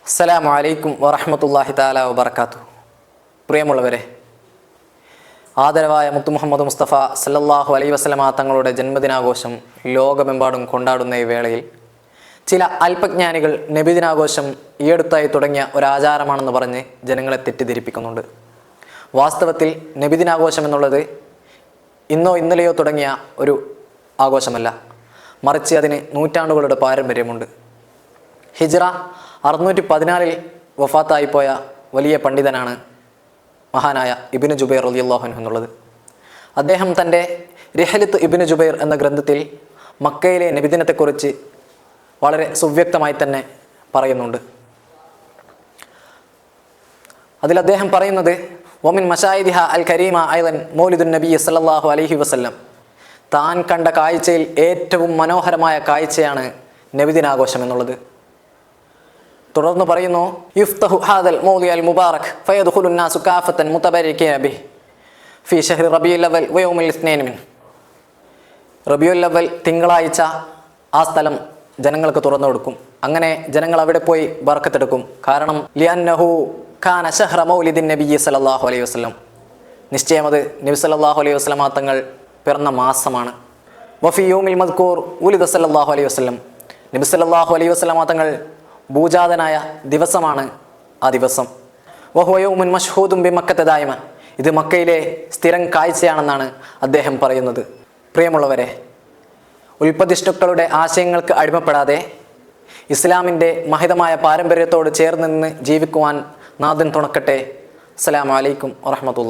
അസ്സലാമു അലൈക്കും വറഹ്മത്തുള്ളാഹി തആല വബറകാതുഹു. പ്രിയമുള്ളവരെ, ആദരവായ മുത്തു മുഹമ്മദ് മുസ്തഫ സല്ലല്ലാഹു അലൈഹി വസല്ലമ തങ്ങളുടെ ജന്മദിനാഘോഷം ലോകമെമ്പാടും കൊണ്ടാടുന്ന ഈ വേളയിൽ ചില അല്പജ്ഞാനികൾ നബിദിനാഘോഷം ഈയടുത്തായി തുടങ്ങിയ ഒരാചാരമാണെന്ന് പറഞ്ഞ് ജനങ്ങളെ തെറ്റിദ്ധരിപ്പിക്കുന്നുണ്ട്. വാസ്തവത്തിൽ നബിദിനാഘോഷം എന്നുള്ളത് ഇന്നോ ഇന്നലെയോ തുടങ്ങിയ ഒരു ആഘോഷമല്ല, മറിച്ച് അതിന് നൂറ്റാണ്ടുകളുടെ പാരമ്പര്യമുണ്ട്. ഹിജ്റ 614 വഫാത്തായിപ്പോയ വലിയ പണ്ഡിതനാണ് മഹാനായ ഇബ്നു ജുബൈർ റളിയല്ലാഹു അൻഹു എന്നുള്ളത്. അദ്ദേഹം തൻ്റെ റിഹ്ലത്ത് ഇബ്നു ജുബൈർ എന്ന ഗ്രന്ഥത്തിൽ മക്കയിലെ നബിദിനത്തെക്കുറിച്ച് വളരെ സുവ്യക്തമായി തന്നെ പറയുന്നുണ്ട്. അതിൽ അദ്ദേഹം പറയുന്നത്, വമിൻ മശായിദിഹ അൽ കരീമ ഐളൻ മൗലിദുൻ നബി സല്ലല്ലാഹു അലൈഹി വസല്ലം, താൻ കണ്ട കാഴ്ചയിൽ ഏറ്റവും മനോഹരമായ കാഴ്ചയാണ് നബിദിനാഘോഷം എന്നുള്ളത്. തുടർന്ന് പറയുന്നു, യുഫ്തഹു ഹാദൽ മൗലിഅൽ മുബാറക് ഫയദ്ഖുലുൻ നാസു കാഫത്തൻ മുതബരികീന ബിഹി ഫീ ശഹ്രി റബീഉൽ അവ്വൽ വയൗമിൽ ഇസ്നൈൻ മിൻ. റബീഉൽ അവ്വൽ തിങ്കളാഴ്ച ആ സ്ഥലം ജനങ്ങൾക്ക് തുറന്നു കൊടുക്കും. അങ്ങനെ ജനങ്ങൾ അവിടെ പോയി ബർക്കത്തെടുക്കും. കാരണം ലിഅന്നഹു കാന ശഹ്റ മൗലിദിൻ നബി സല്ലല്ലാഹു അലൈഹി വസല്ലം, നിശ്ചയം അത് നബി സല്ലല്ലാഹു അലൈഹി വസല്ലം തങ്ങൾ പിറന്ന മാസമാണ്. വഫി യൗമിൽ മദ്കൂർ ഉലിദ സല്ലല്ലാഹു അലൈഹി വസല്ലം, നബി സല്ലല്ലാഹു അലൈഹി വസല്ലം തങ്ങൾ ഭൂജാതനായ ദിവസമാണ് ആ ദിവസം. വഹുവ യൗമുൻ മശ്ഹൂദുൻ ബിമക്കത ദായിമ, ഇത് മക്കയിലെ സ്ഥിരം കാഴ്ചയാണെന്നാണ് അദ്ദേഹം പറയുന്നത്. പ്രിയമുള്ളവരെ, ഉൽപ്പതിഷ്ണുക്കളുടെ ആശയങ്ങൾക്ക് അടിമപ്പെടാതെ ഇസ്ലാമിൻ്റെ മഹിതമായ പാരമ്പര്യത്തോട് ചേർന്ന് നിന്ന് ജീവിക്കുവാൻ നാഥൻ തുണക്കട്ടെ. അസ്സലാമു അലൈക്കും വറഹ്മത്തുള്ളാഹി.